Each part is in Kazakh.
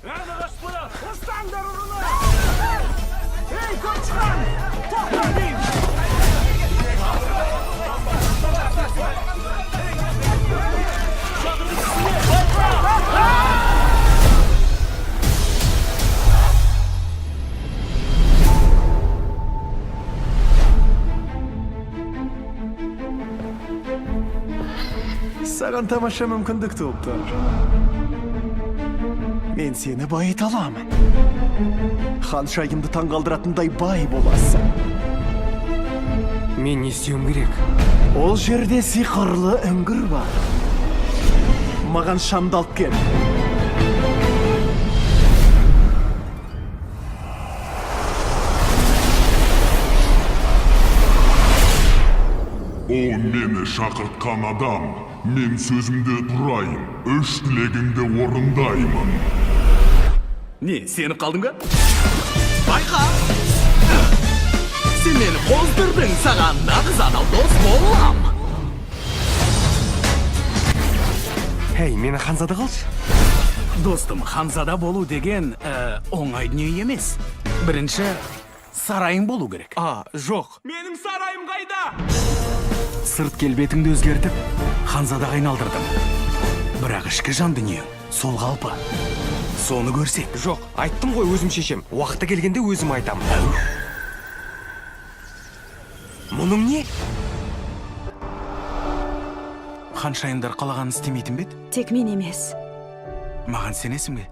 Әні қашпыра! Ұстаңдар ұрыны! Ей, көпшіған! Тоқта дейм! Саған тамаша мүмкіндік туып тұр. Мен сені байыта аламын. Ханшайымды таңғалдыратындай бай боласың. Мен не істеуім керек? Ол жерде сиқырлы үңгір бар. Маған шамды алып кел. О, мені шақыртқан адам, мен сөзімде тұрайын, үш тілегіңді орындаймын. Не, сені қалдың ба? Байқа! Сен мені қоздырдың, саған нағыз адал дос болам. Эй, мені ханзада қалшы. Достым, ханзада болу деген оңай дүние емес. Бірінші, сарайың болу керек. Жоқ. Менің сарайым қайда? Сырт келбетіңді өзгертіп, Ханзадаға айналдырдым. Бірақ ішкі жан дүние сол қалпы. Соны көрсек. Жоқ, айттым ғой өзім шешем. Уақыты келгенде өзім айтамын. Мұның не? Ханшайымдар қалағанын істемейтін бе еді? Тек мен емес. Маған сенесің бе?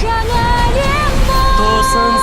Жаңа әлем бол! Тосын